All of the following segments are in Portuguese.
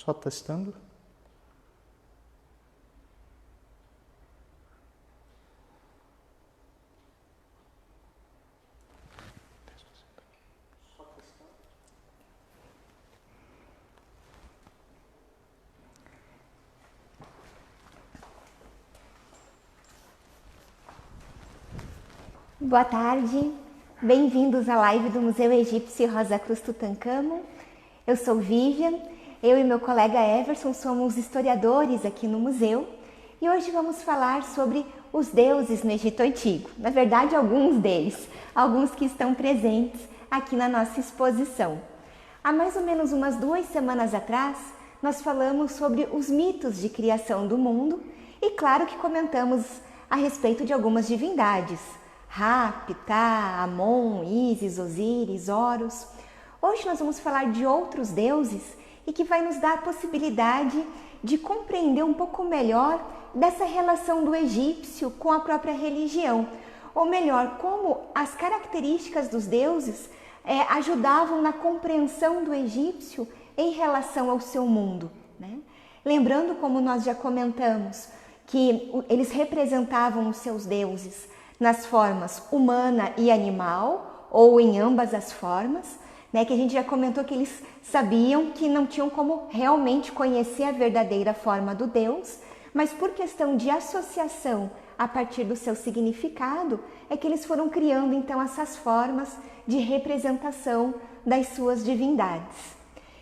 Só testando. Boa tarde, bem-vindos à live do Museu Egípcio Rosa Cruz Tutancâmon. Eu sou Vivian, eu e meu colega Everson somos historiadores aqui no museu e hoje vamos falar sobre os deuses no Egito Antigo. Na verdade, alguns deles, alguns que estão presentes aqui na nossa exposição. Há mais ou menos umas 2 semanas atrás, nós falamos sobre os mitos de criação do mundo e claro que comentamos a respeito de algumas divindades. Ra, Ptah, Amon, Ísis, Osíris, Horus. Hoje nós vamos falar de outros deuses e que vai nos dar a possibilidade de compreender um pouco melhor dessa relação do egípcio com a própria religião. Ou melhor, como as características dos deuses ajudavam na compreensão do egípcio em relação ao seu mundo, né? Lembrando, como nós já comentamos, que eles representavam os seus deuses nas formas humana e animal, ou em ambas as formas, né, que a gente já comentou que eles sabiam que não tinham como realmente conhecer a verdadeira forma do Deus, mas por questão de associação a partir do seu significado, é que eles foram criando então essas formas de representação das suas divindades.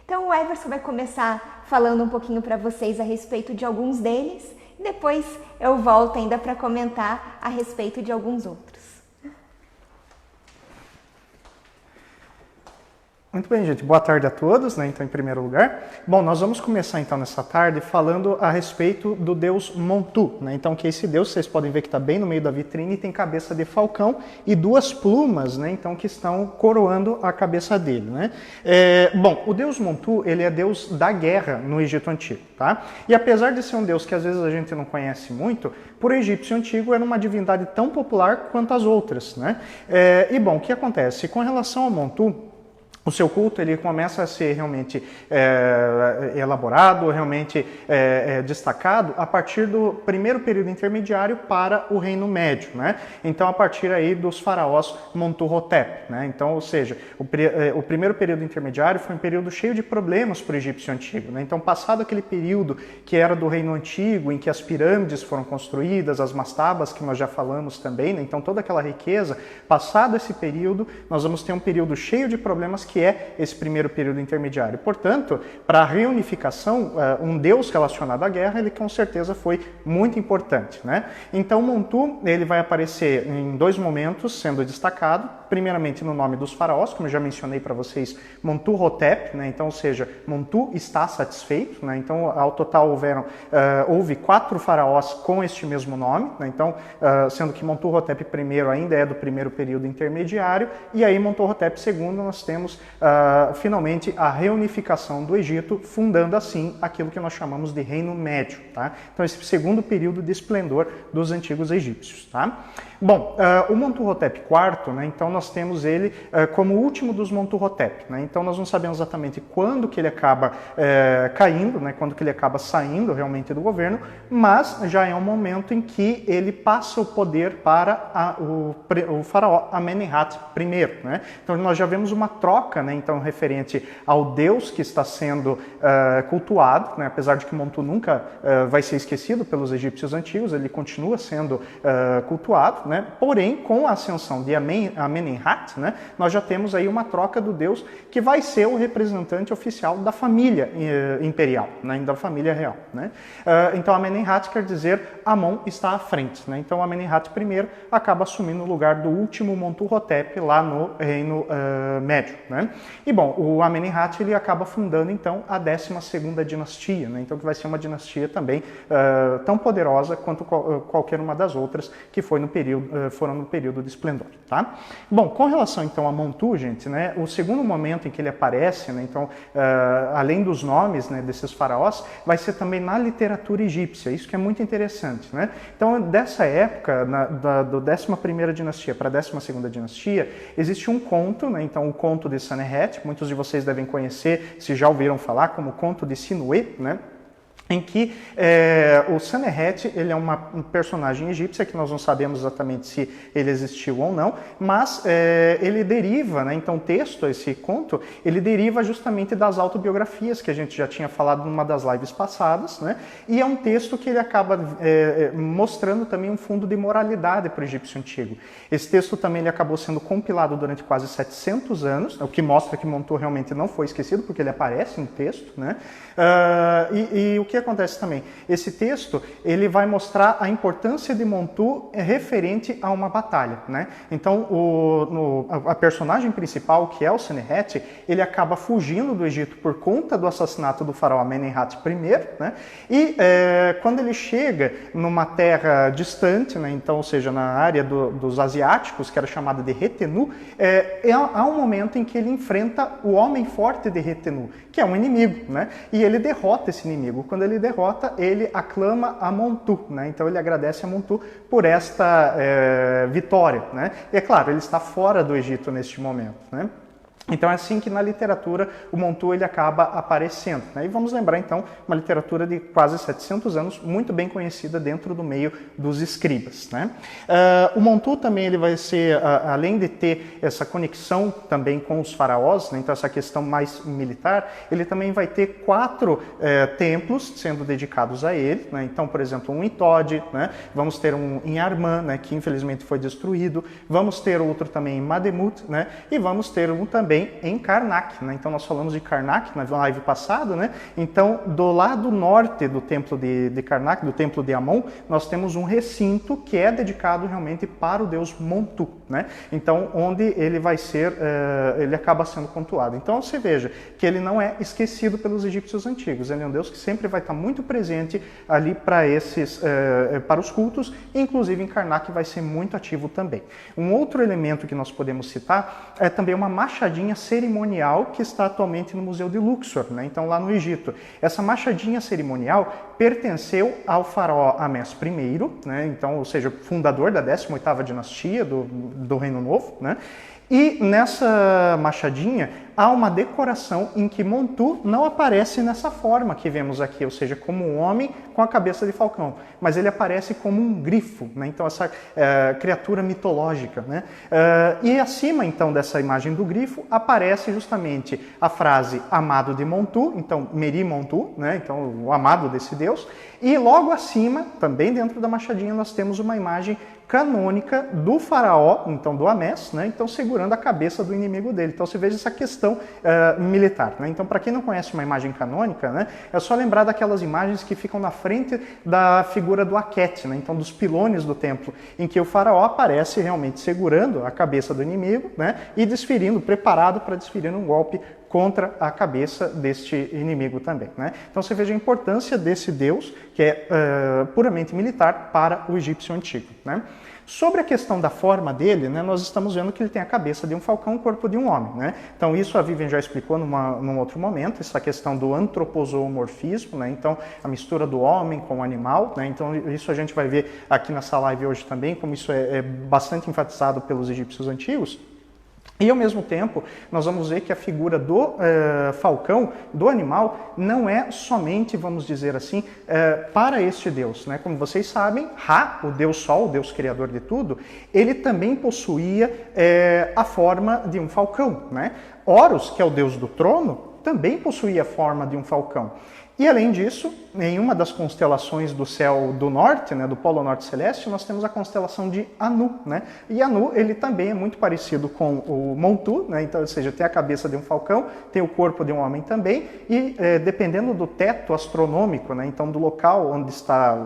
Então o Everson vai começar falando um pouquinho para vocês a respeito de alguns deles, depois eu volto ainda para comentar a respeito de alguns outros. Muito bem, gente. Boa tarde a todos, né? Então, em primeiro lugar. Bom, nós vamos começar então nessa tarde falando a respeito do deus Montu, né? Então, que esse deus, vocês podem ver que está bem no meio da vitrine, tem cabeça de falcão e 2 plumas, né? Então, que estão coroando a cabeça dele, né? Bom, o deus Montu, ele é deus da guerra no Egito Antigo, tá? E apesar de ser um deus que às vezes a gente não conhece muito, por egípcio antigo era uma divindade tão popular quanto as outras, né? E bom, o que acontece? Com relação ao Montu, o seu culto ele começa a ser realmente elaborado, realmente destacado a partir do primeiro período intermediário para o Reino Médio, né? Então, a partir aí dos faraós Montuhotep, né? Então, ou seja, o primeiro período intermediário foi um período cheio de problemas para o egípcio antigo, né? Então, passado aquele período que era do Reino Antigo, em que as pirâmides foram construídas, as mastabas que nós já falamos também, né? Então, toda aquela riqueza, passado esse período, nós vamos ter um período cheio de problemas que é esse primeiro período intermediário. Portanto, para a reunificação, um deus relacionado à guerra, ele com certeza foi muito importante, né? Então, Montu, ele vai aparecer em 2 momentos, sendo destacado, primeiramente no nome dos faraós, como eu já mencionei para vocês, Montuhotep, né? Então, ou seja, Montu está satisfeito, né? Então, ao total houve 4 faraós com este mesmo nome, né? Então, sendo que Montuhotep I ainda é do primeiro período intermediário, e aí Montuhotep II nós temos finalmente a reunificação do Egito, fundando assim aquilo que nós chamamos de Reino Médio, tá? Então, esse segundo período de esplendor dos antigos egípcios, tá? Bom, o Montuhotep IV, né, então nós temos ele como o último dos Montuhotep, né? Então nós não sabemos exatamente quando que ele acaba caindo, né, quando que ele acaba saindo realmente do governo, mas já é um momento em que ele passa o poder para o faraó Amenemhat I, né? Então nós já vemos uma troca, né, então referente ao deus que está sendo cultuado, né, apesar de que Montu nunca vai ser esquecido pelos egípcios antigos, ele continua sendo cultuado, né? Porém, com a ascensão de Amenemhat, né, nós já temos aí uma troca do deus que vai ser o representante oficial da família imperial, né, da família real, né? Então, Amenemhat quer dizer Amon está à frente, né? Então, Amenemhat I acaba assumindo o lugar do último Montuhotep lá no Reino Médio, né? E bom, o Amenemhat ele acaba fundando então a 12ª dinastia, né? Então, que vai ser uma dinastia também tão poderosa quanto qualquer uma das outras que foi foram no período de esplendor, tá? Bom, Bom, com relação então a Montu, gente, né, o segundo momento em que ele aparece, né, então, além dos nomes, né, desses faraós, vai ser também na literatura egípcia, isso que é muito interessante, né? Então, dessa época, do 11ª dinastia para a 12ª dinastia, existe um conto, né, então o conto de Senherret, muitos de vocês devem conhecer, se já ouviram falar, como o conto de Sinué, né? Em que o Senherret, ele é um personagem egípcio, que nós não sabemos exatamente se ele existiu ou não, mas ele deriva, né, então o texto, esse conto, ele deriva justamente das autobiografias que a gente já tinha falado numa das lives passadas, né, e é um texto que ele acaba mostrando também um fundo de moralidade para o egípcio antigo. Esse texto também ele acabou sendo compilado durante quase 700 anos, o que mostra que Montu realmente não foi esquecido, porque ele aparece no texto, né, e o que acontece também? Esse texto, ele vai mostrar a importância de Montu referente a uma batalha, né? Então, a personagem principal, que é o Senherret, ele acaba fugindo do Egito por conta do assassinato do faraó Amenemhat I, né? E quando ele chega numa terra distante, né? Então, ou seja, na área dos asiáticos, que era chamada de Retenu, há um momento em que ele enfrenta o homem forte de Retenu, que é um inimigo, né? E ele derrota esse inimigo. Quando ele derrota, ele aclama a Montu, né? Então ele agradece a Montu por esta vitória, né? E é claro, ele está fora do Egito neste momento, né? Então é assim que na literatura o Montu ele acaba aparecendo, né? E vamos lembrar então uma literatura de quase 700 anos, muito bem conhecida dentro do meio dos escribas, né? O Montu também ele vai ser, além de ter essa conexão também com os faraós, né? Então essa questão mais militar, ele também vai ter 4 templos sendo dedicados a ele, né? Então, por exemplo, um em Todi, né? Vamos ter um em Arman, né? Que infelizmente foi destruído, vamos ter outro também em Mademut, né? E vamos ter um também em Karnak, né? Então nós falamos de Karnak na live passada, né? Então do lado norte do templo de Karnak, do templo de Amon, nós temos um recinto que é dedicado realmente para o deus Montu, né? Então onde ele vai ser, ele acaba sendo cultuado. Então você veja que ele não é esquecido pelos egípcios antigos, ele é um deus que sempre vai estar muito presente ali para para os cultos, inclusive em Karnak vai ser muito ativo também. Um outro elemento que nós podemos citar é também uma machadinha cerimonial que está atualmente no Museu de Luxor, né? Então lá no Egito. Essa machadinha cerimonial pertenceu ao faraó Amés I, né? Então, ou seja, fundador da 18ª dinastia do Reino Novo, né? E nessa machadinha há uma decoração em que Montu não aparece nessa forma que vemos aqui, ou seja, como um homem com a cabeça de falcão, mas ele aparece como um grifo, né? Então essa criatura mitológica, né? E acima então dessa imagem do grifo aparece justamente a frase amado de Montu, então Meri Montu, né? Então o amado desse deus, e logo acima, também dentro da machadinha, nós temos uma imagem canônica do faraó, então do Amés, né? Então segurando a cabeça do inimigo dele. Então você veja essa questão militar, né? Então para quem não conhece uma imagem canônica, né, é só lembrar daquelas imagens que ficam na frente da figura do Aket, né? Então dos pilones do templo, em que o faraó aparece realmente segurando a cabeça do inimigo, né? E desferindo, preparado para desferir um golpe contra a cabeça deste inimigo também, né? Então você veja a importância desse deus, que é puramente militar para o egípcio antigo, né? Sobre a questão da forma dele, né, nós estamos vendo que ele tem a cabeça de um falcão e o corpo de um homem, né? Então isso a Vivian já explicou num outro momento, essa questão do antropozoomorfismo, né? Então a mistura do homem com o animal, né? Então isso a gente vai ver aqui nessa live hoje também, como isso é bastante enfatizado pelos egípcios antigos. E ao mesmo tempo, nós vamos ver que a figura do falcão, do animal, não é somente, vamos dizer assim, para este deus, né? Como vocês sabem, Ra, o deus Sol, o deus criador de tudo, ele também possuía a forma de um falcão, né? Horus, que é o deus do trono, também possuía a forma de um falcão. E além disso, em uma das constelações do céu do norte, né, do Polo Norte Celeste, nós temos a constelação de Anu, né? E Anu, ele também é muito parecido com o Montu, né? Então, ou seja, tem a cabeça de um falcão, tem o corpo de um homem também, e dependendo do teto astronômico, né, então do local onde está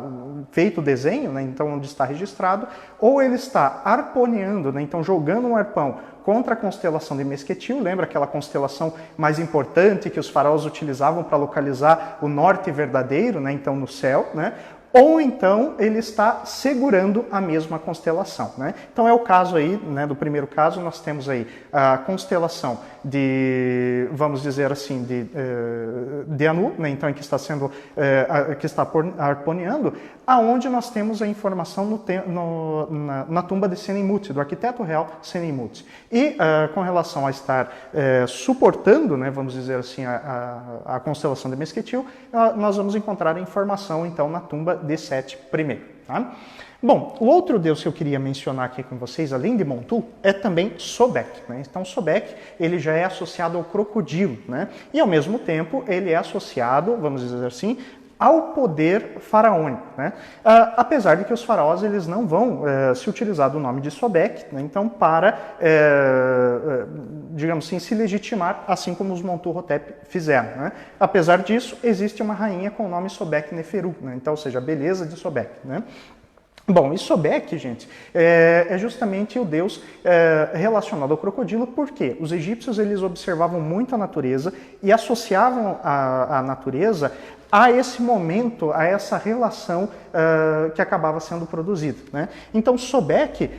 feito o desenho, né, então onde está registrado, ou ele está arponeando, né, então jogando um arpão contra a constelação de Mesquetil, lembra aquela constelação mais importante que os faraós utilizavam para localizar o norte verdadeiro, né, então no céu, né? ou então ele está segurando a mesma constelação, né? Então é o caso aí, né, do primeiro caso, nós temos aí a constelação de, vamos dizer assim, de Anu, né, então em que está sendo, que está arponeando, aonde nós temos a informação na tumba de Senimut, do arquiteto real Senimut. E com relação a estar suportando, né, vamos dizer assim, a constelação de Mesquetil, nós vamos encontrar a informação então na tumba de Sete I. Tá? Bom, o outro deus que eu queria mencionar aqui com vocês, além de Montu, é também Sobek, né? Então Sobek, ele já é associado ao crocodilo, né? E ao mesmo tempo ele é associado, vamos dizer assim, ao poder faraônico, né? Apesar de que os faraós eles não vão se utilizar do nome de Sobek, né? Então para, digamos assim, se legitimar, assim como os Montuhotep fizeram, né? Apesar disso, existe uma rainha com o nome Sobek Neferu, né? Então, ou seja, a beleza de Sobek, né? Bom, e Sobek, gente, é justamente o deus relacionado ao crocodilo, porque os egípcios eles observavam muito a natureza e associavam a natureza a esse momento, a essa relação que acabava sendo produzida, né? Então, Sobek,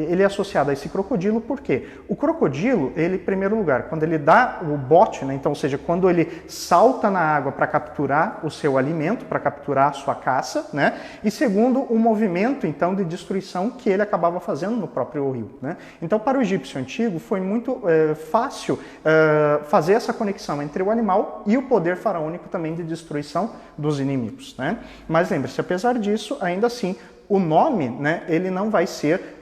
ele é associado a esse crocodilo, por quê? O crocodilo, ele, em primeiro lugar, quando ele dá o bote, né? Então, ou seja, quando ele salta na água para capturar o seu alimento, para capturar a sua caça, né? E segundo, o movimento, então, de destruição que ele acabava fazendo no próprio rio, né? Então, para o egípcio antigo, foi muito fácil fazer essa conexão entre o animal e o poder faraônico também de destruição dos inimigos, né? Mas lembre-se, apesar disso, ainda assim, o nome, né, ele não vai ser,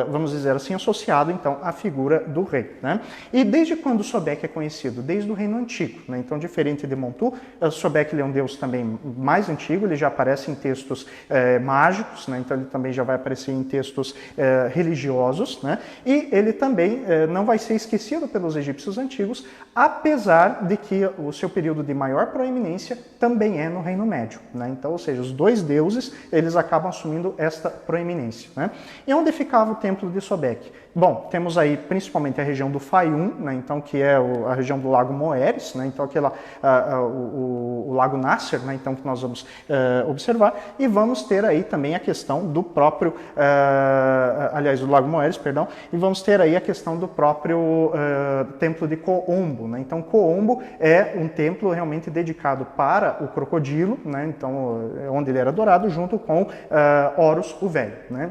vamos dizer assim, associado, então, à figura do rei, né? E desde quando Sobek é conhecido? Desde o Reino Antigo, né? Então, diferente de Montu, Sobek ele é um deus também mais antigo, ele já aparece em textos mágicos, né? Então, ele também já vai aparecer em textos religiosos, né? E ele também não vai ser esquecido pelos egípcios antigos, apesar de que o seu período de maior proeminência também é no Reino Médio, né? Então, ou seja, os dois deuses, eles acabam assumindo esta proeminência, né? E onde ficava o templo de Sobek? Bom, temos aí principalmente a região do Fayum, né? Então, que é a região do Lago Moeres, né? Então, aquela, o Lago Nasser, né? Então, que nós vamos observar, e vamos ter aí também a questão do próprio, aliás, do Lago Moeres, perdão, e vamos ter aí a questão do próprio templo de Coombo, né? Então, Coombo é um templo realmente dedicado para o crocodilo, né? Então, onde ele era adorado, junto com Horus o Velho, né?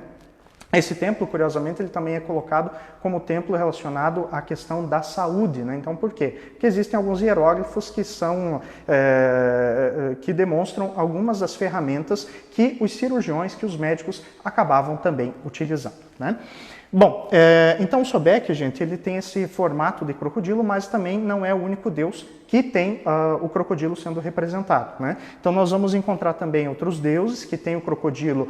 Esse templo, curiosamente, ele também é colocado como templo relacionado à questão da saúde, né? Então, por quê? Porque existem alguns hieróglifos que são, que demonstram algumas das ferramentas que os cirurgiões, que os médicos acabavam também utilizando, né? Bom, então o Sobek, gente, ele tem esse formato de crocodilo, mas também não é o único deus que tem o crocodilo sendo representado, né? Então nós vamos encontrar também outros deuses que têm o crocodilo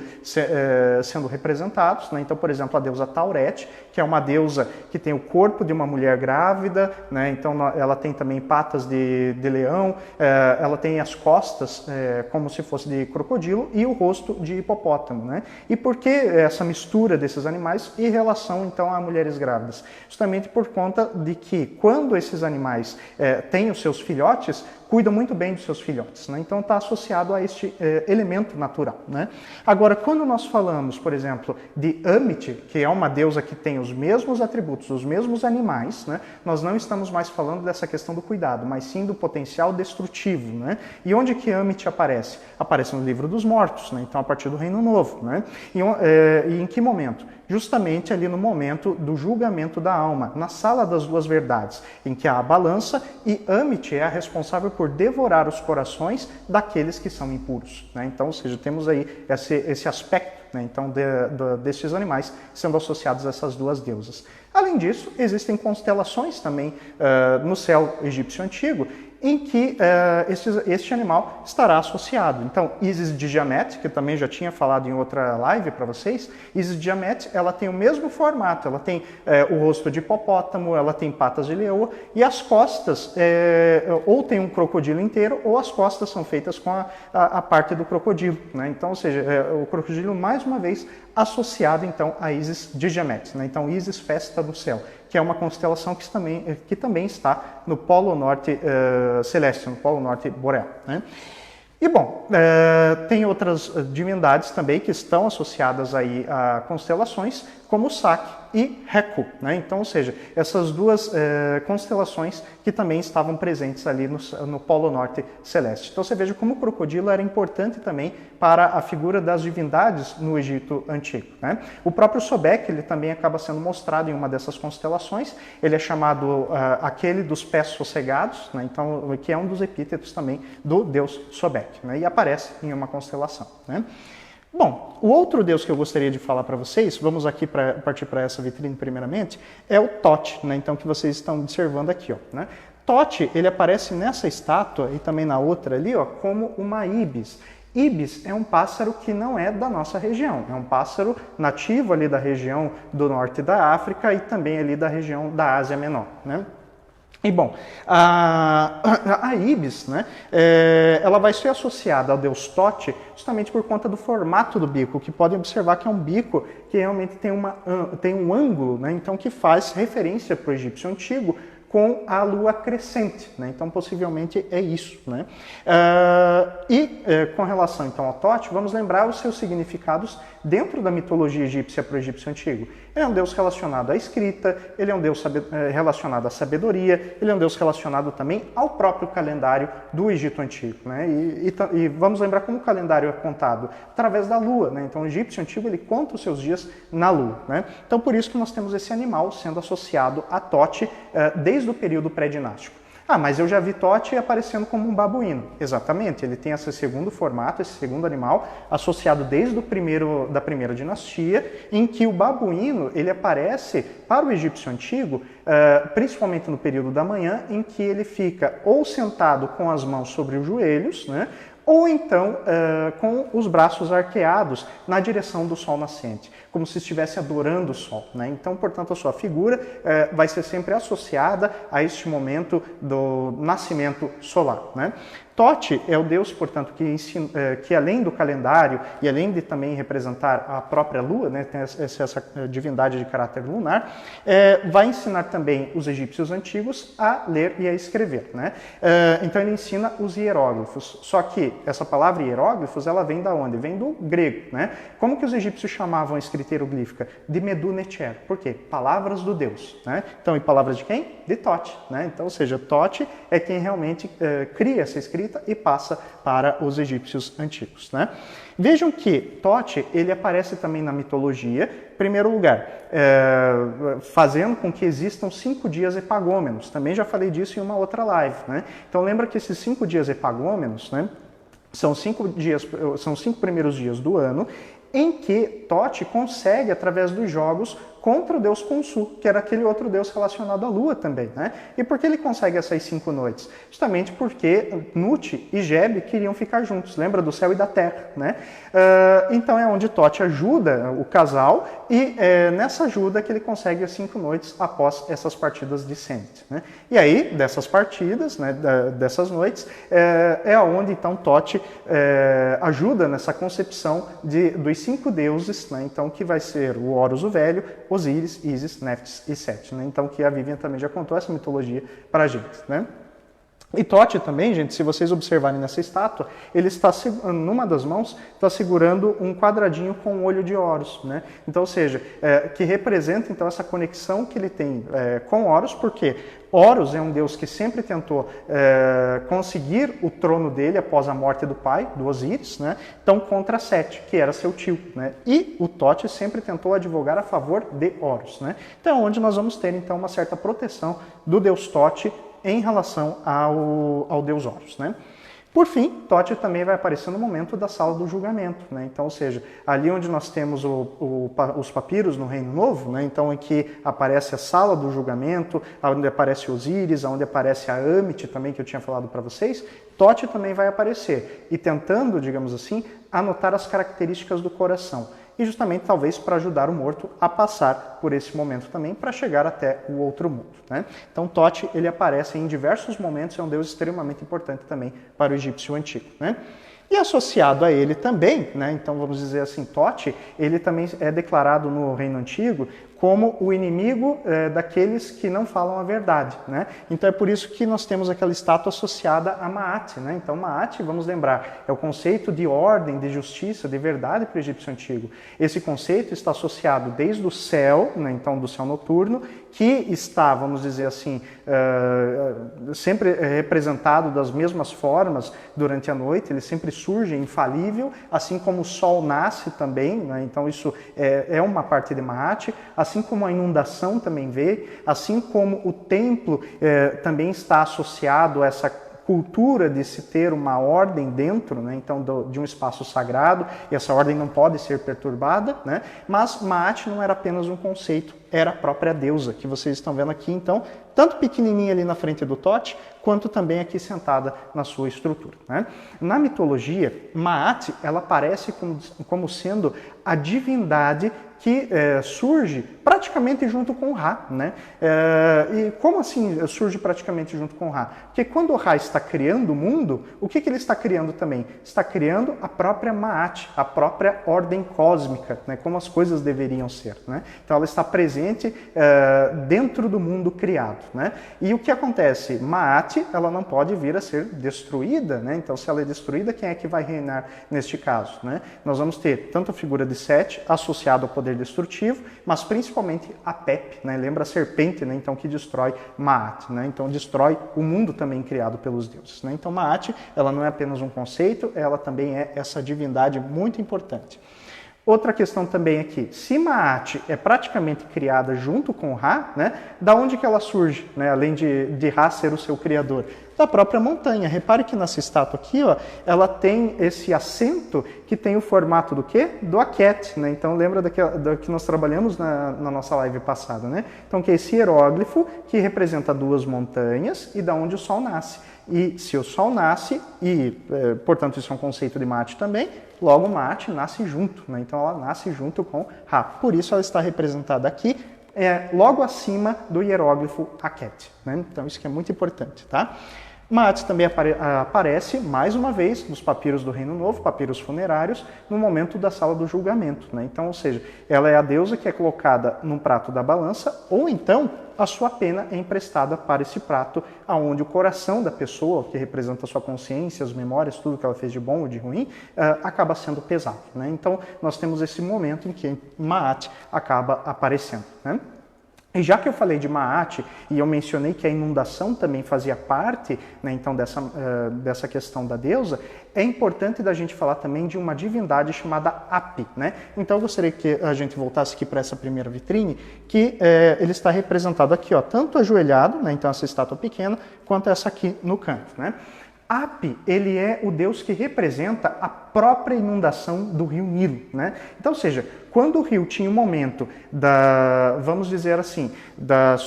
sendo representados, né? Então, por exemplo, a deusa Taurete, que é uma deusa que tem o corpo de uma mulher grávida, né? Então ela tem também patas de leão, ela tem as costas como se fosse de crocodilo e o rosto de hipopótamo, né? E por que essa mistura desses animais em relação então a mulheres grávidas? Justamente por conta de que quando esses animais têm os seus filhotes, cuidam muito bem dos seus filhotes, né? Então está associado a este elemento natural, né? Agora, quando nós falamos, por exemplo, de Amit, que é uma deusa que tem os mesmos atributos, os mesmos animais, né? Nós não estamos mais falando dessa questão do cuidado, mas sim do potencial destrutivo, né? E onde que Amit aparece? Aparece no Livro dos Mortos, né? Então a partir do Reino Novo, né? E em que momento? Justamente ali no momento do julgamento da alma, na sala das duas verdades, em que há a balança e Amit é a responsável por devorar os corações daqueles que são impuros, né? Então, ou seja, temos aí esse aspecto, né? Então, destes animais sendo associados a essas duas deusas. Além disso, existem constelações também no céu egípcio antigo, em que este animal estará associado. Então, Isis de Tiamat, que eu também já tinha falado em outra live para vocês, Isis de Tiamat, ela tem o mesmo formato, ela tem o rosto de hipopótamo, ela tem patas de leoa, e as costas, ou tem um crocodilo inteiro, ou as costas são feitas com a parte do crocodilo, né? Então, ou seja, o crocodilo, mais uma vez, associado, então, a Isis de Tiamat, né? Então, Isis, festa do céu, que é uma constelação que também está no Polo Norte celeste, no Polo Norte boreal, né? E bom, tem outras divindades também que estão associadas aí a constelações, como Saki e Heku, né? Então, ou seja, essas duas constelações que também estavam presentes ali no Polo Norte Celeste. Então você veja como o crocodilo era importante também para a figura das divindades no Egito Antigo, né? O próprio Sobek, ele também acaba sendo mostrado em uma dessas constelações, ele é chamado aquele dos pés sossegados, né? Então, que é um dos epítetos também do deus Sobek, né? E aparece em uma constelação, né? Bom, o outro deus que eu gostaria de falar para vocês, vamos aqui partir para essa vitrine primeiramente, é o Thoth, né? Então, que vocês estão observando aqui, ó, né? Thoth, ele aparece nessa estátua e também na outra ali, ó, como uma ibis. Ibis é um pássaro que não é da nossa região, é um pássaro nativo ali da região do norte da África e também ali da região da Ásia Menor, né? E bom, a ibis, né, ela vai ser associada ao deus Thoth justamente por conta do formato do bico, que podem observar que é um bico que realmente tem um ângulo, né, então que faz referência para o egípcio antigo com a lua crescente, né? Então possivelmente é isso, né? Com relação então ao Thoth, vamos lembrar os seus significados dentro da mitologia egípcia para o egípcio antigo. Ele é um deus relacionado à escrita, ele é um deus relacionado à sabedoria, ele é um deus relacionado também ao próprio calendário do Egito Antigo, né? E vamos lembrar como o calendário é contado através da lua, né? Então o egípcio antigo ele conta os seus dias na lua, né? Então por isso que nós temos esse animal sendo associado a Thoth desde o período pré-dinástico. Ah, mas eu já vi Thoth aparecendo como um babuíno. Exatamente, ele tem esse segundo formato, esse segundo animal, associado desde da primeira dinastia, em que o babuíno ele aparece para o egípcio antigo, principalmente no período da manhã, em que ele fica ou sentado com as mãos sobre os joelhos, né, ou então com os braços arqueados na direção do sol nascente, como se estivesse adorando o sol, né? Então, portanto, a sua figura vai ser sempre associada a este momento do nascimento solar, né? Thoth é o deus, portanto, que além do calendário e além de também representar a própria lua, né, tem essa divindade de caráter lunar, vai ensinar também os egípcios antigos a ler e a escrever, né? Então ele ensina os hieróglifos. Só que essa palavra hieróglifos, ela vem da onde? Vem do grego, né? Como que os egípcios chamavam a escrita hieroglífica? De Medu Neter. Por quê? Palavras do deus, né? Então, e palavras de quem? De Thoth, né? Então, ou seja, Thoth é quem realmente cria essa escrita e passa para os egípcios antigos, né? Vejam que Thoth, ele aparece também na mitologia, em primeiro lugar, fazendo com que existam 5 dias epagômenos. Também já falei disso em uma outra live, né? Então lembra que esses 5 dias epagômenos, né, são 5 primeiros dias do ano, em que Thoth consegue, através dos jogos, contra o deus Khonsu, que era aquele outro deus relacionado à lua também, né? E por que ele consegue essas 5 noites? Justamente porque Nut e Geb queriam ficar juntos, lembra do céu e da terra, né? Então é onde Thoth ajuda o casal e nessa ajuda que ele consegue as 5 noites após essas partidas de Senet, né? E aí, dessas partidas, né, dessas noites, é onde então Thoth ajuda nessa concepção dos 5 deuses, né? Então que vai ser o Horus o Velho, Osíris, Ísis, Néftis e Sete, né? Então que a Vivian também já contou essa mitologia para a gente, né? E Thoth também, gente, se vocês observarem nessa estátua, ele está, numa das mãos, está segurando um quadradinho com um olho de Horus, né? Então, ou seja, que representa então essa conexão que ele tem com Horus, porque Horus é um deus que sempre tentou conseguir o trono dele após a morte do pai, do Osíris, né? Então contra Sete, que era seu tio, né? E o Thoth sempre tentou advogar a favor de Horus, né? Então onde nós vamos ter então uma certa proteção do deus Thoth em relação ao deus Horus, né? Por fim, Thoth também vai aparecer no momento da sala do julgamento, né? Então, ou seja, ali onde nós temos os papiros no Reino Novo, né? Então, em que aparece a sala do julgamento, onde aparece Osíris, onde aparece a Amit também, que eu tinha falado para vocês, Thoth também vai aparecer e tentando, digamos assim, anotar as características do coração. E justamente talvez para ajudar o morto a passar por esse momento também, para chegar até o outro mundo, né? Então Thoth, ele aparece em diversos momentos, é um deus extremamente importante também para o egípcio antigo, né? E associado a ele também, né, então vamos dizer assim, Thoth, ele também é declarado no Reino Antigo como o inimigo daqueles que não falam a verdade, né? Então é por isso que nós temos aquela estátua associada a Maat, né? Então Maat, vamos lembrar, é o conceito de ordem, de justiça, de verdade para o egípcio antigo. Esse conceito está associado desde o céu, né? Então do céu noturno, que está, vamos dizer assim, sempre representado das mesmas formas durante a noite, ele sempre surge infalível, assim como o sol nasce também, né? Então isso é uma parte de Maat, assim como a inundação também veio, assim como o templo também está associado a essa cultura de se ter uma ordem dentro, né? Então de um espaço sagrado, e essa ordem não pode ser perturbada, né? Mas Maat não era apenas um conceito, era a própria deusa, que vocês estão vendo aqui, então, tanto pequenininha ali na frente do Tote, quanto também aqui sentada na sua estrutura, né? Na mitologia, Maat, ela aparece como sendo a divindade que surge praticamente junto com o Ra, né? E como assim surge praticamente junto com o Ra? Porque quando o Ra está criando o mundo, o que ele está criando também? Está criando a própria Maat, a própria ordem cósmica, né? Como as coisas deveriam ser, né? Então ela está presente dentro do mundo criado, né? E o que acontece? Maat, ela não pode vir a ser destruída, né? Então se ela é destruída, quem é que vai reinar neste caso, né? Nós vamos ter tanto a figura de Sete associada ao poder destrutivo, mas principalmente a Pep, né? Lembra a serpente, né? Então que destrói Maat, né? Então destrói o mundo também criado pelos deuses, né? Então Maat, ela não é apenas um conceito, ela também é essa divindade muito importante. Outra questão também aqui, se Maat é praticamente criada junto com Ra, né, da onde que ela surge, né, além de Ra ser o seu criador? Da própria montanha. Repare que nessa estátua aqui, ó, ela tem esse assento que tem o formato do quê? Do Aket, né? Então lembra do que nós trabalhamos na nossa live passada, né? Então que é esse hieróglifo que representa duas montanhas e da onde o sol nasce. E se o sol nasce, e portanto isso é um conceito de Maat também, logo Maat nasce junto, né? Então ela nasce junto com Ra. Por isso ela está representada aqui, logo acima do hieróglifo Aket, né? Então isso que é muito importante, tá? Maat também aparece, mais uma vez, nos papiros do Reino Novo, papiros funerários, no momento da sala do julgamento, né? Então, ou seja, ela é a deusa que é colocada num prato da balança, ou então a sua pena é emprestada para esse prato, aonde o coração da pessoa, que representa a sua consciência, as memórias, tudo que ela fez de bom ou de ruim, acaba sendo pesado, né? Então, nós temos esse momento em que Maat acaba aparecendo, né? E já que eu falei de Maat e eu mencionei que a inundação também fazia parte, né, então dessa questão da deusa, é importante da gente falar também de uma divindade chamada Api, né? Então eu gostaria que a gente voltasse aqui para essa primeira vitrine, que ele está representado aqui, ó, tanto ajoelhado, né, então essa estátua pequena, quanto essa aqui no canto, né? Api, ele é o deus que representa a própria inundação do rio Nilo, né? Então, ou seja, quando o rio tinha um momento vamos dizer assim, da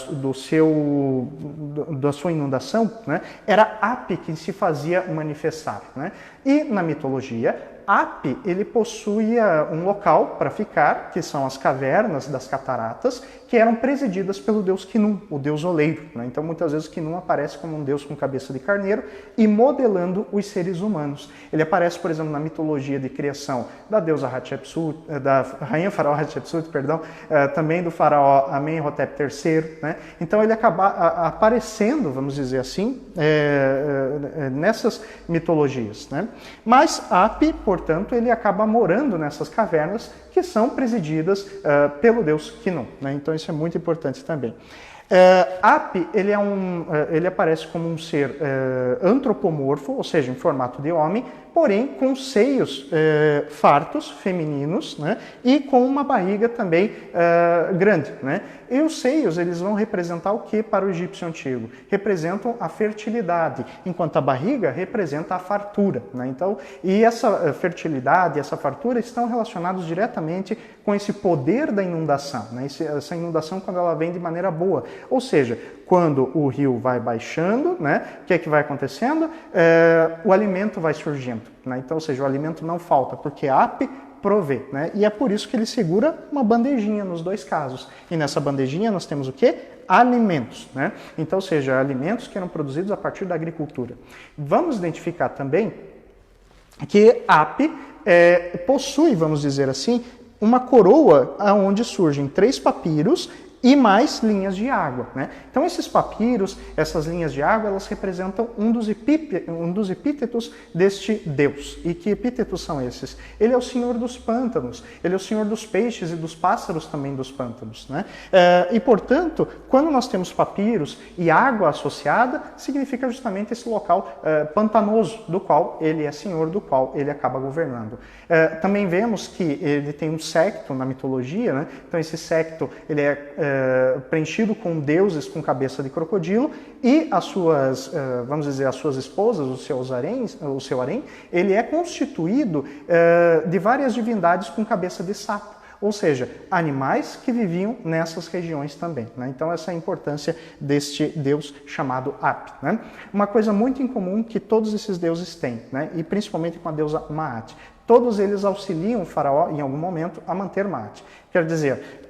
sua inundação, né? Era Api quem se fazia manifestar, né? E na mitologia, Api, ele possuía um local para ficar, que são as cavernas das cataratas, que eram presididas pelo deus Khnum, o deus oleiro, né? Então, muitas vezes, Khnum aparece como um deus com cabeça de carneiro e modelando os seres humanos. Ele aparece, por exemplo, na mitologia de criação da deusa Hatshepsut, da rainha faraó Hatshepsut, perdão, também do faraó Amenhotep III, né? Então, ele acaba aparecendo, vamos dizer assim, nessas mitologias, né? Mas Api, portanto, ele acaba morando nessas cavernas que são presididas pelo deus Khnum, né? Então isso é muito importante também. Api, ele aparece como um ser antropomorfo, ou seja, em formato de homem, porém com seios fartos, femininos, né? E com uma barriga também grande, né? E os seios, eles vão representar o que para o egípcio antigo? Representam a fertilidade, enquanto a barriga representa a fartura, né? Então, e essa fertilidade, essa fartura estão relacionados diretamente com esse poder da inundação, né? Essa inundação quando ela vem de maneira boa, ou seja, quando o rio vai baixando, né? O que é que vai acontecendo? O alimento vai surgindo, né? Então, ou seja, o alimento não falta, porque Api provê, né? E é por isso que ele segura uma bandejinha nos dois casos. E nessa bandejinha nós temos o quê? Alimentos, né? Então, ou seja, alimentos que eram produzidos a partir da agricultura. Vamos identificar também que Api possui, vamos dizer assim, uma coroa onde surgem 3 papiros e mais linhas de água, né? Então esses papiros, essas linhas de água, elas representam um dos epítetos deste Deus. E que epítetos são esses? Ele é o Senhor dos pântanos, ele é o Senhor dos peixes e dos pássaros também dos pântanos, né? E portanto, quando nós temos papiros e água associada, significa justamente esse local pantanoso, do qual ele é Senhor, do qual ele acaba governando. Também vemos que ele tem um secto na mitologia, né? Então esse secto, ele é preenchido com deuses com cabeça de crocodilo e as suas, vamos dizer, as suas esposas, o seu harém, ele é constituído de várias divindades com cabeça de sapo. Ou seja, animais que viviam nessas regiões também, né? Então essa é a importância deste deus chamado Ap, né? Uma coisa muito incomum que todos esses deuses têm, né? E principalmente com a deusa Maat. Todos eles auxiliam o faraó, em algum momento, a manter Maat. Quer dizer,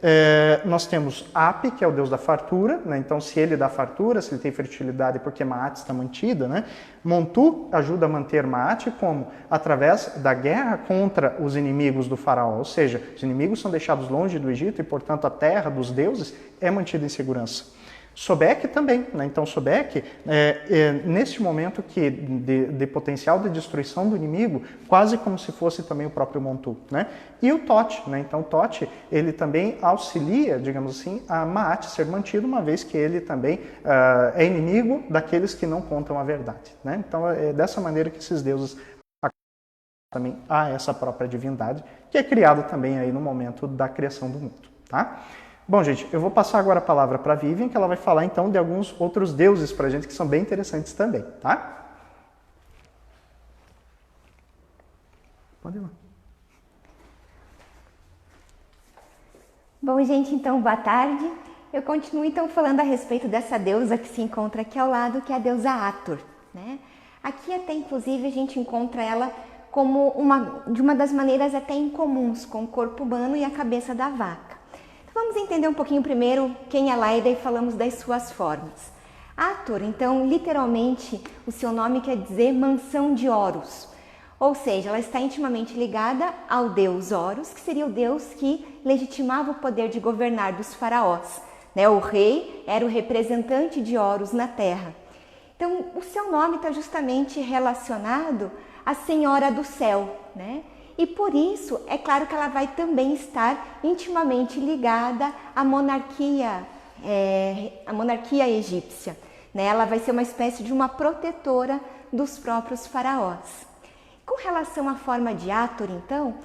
nós temos Ap, que é o deus da fartura, né? Então se ele dá fartura, se ele tem fertilidade, porque Maat está mantida, né? Montu ajuda a manter Maat como? Através da guerra contra os inimigos do faraó, ou seja, os inimigos são deixados longe do Egito e, portanto, a terra dos deuses é mantida em segurança. Sobek também, né? Então Sobek, neste momento de potencial de destruição do inimigo, quase como se fosse também o próprio Montu, né? E o Tote, né? Então Tote, ele também auxilia, digamos assim, a Maat ser mantido, uma vez que ele também é inimigo daqueles que não contam a verdade, né? Então é dessa maneira que esses deuses também há essa própria divindade, que é criada também aí no momento da criação do mundo, tá? Bom, gente, eu vou passar agora a palavra para a Vivian, que ela vai falar então de alguns outros deuses para a gente que são bem interessantes também, tá? Pode ir lá. Bom, gente, então, boa tarde. Eu continuo então falando a respeito dessa deusa que se encontra aqui ao lado, que é a deusa Hathor, né? Aqui até, inclusive, a gente encontra ela como de uma das maneiras até incomuns, com o corpo humano e a cabeça da vaca. Vamos entender um pouquinho primeiro quem ela é e daí falamos das suas formas. Hathor, então, literalmente, o seu nome quer dizer mansão de Horus. Ou seja, ela está intimamente ligada ao deus Horus, que seria o deus que legitimava o poder de governar dos faraós, né? O rei era o representante de Horus na terra. Então, o seu nome está justamente relacionado à Senhora do Céu, né? E por isso, é claro que ela vai também estar intimamente ligada à monarquia egípcia, né? Ela vai ser uma espécie de uma protetora dos próprios faraós. Com relação à forma de Hathor, então,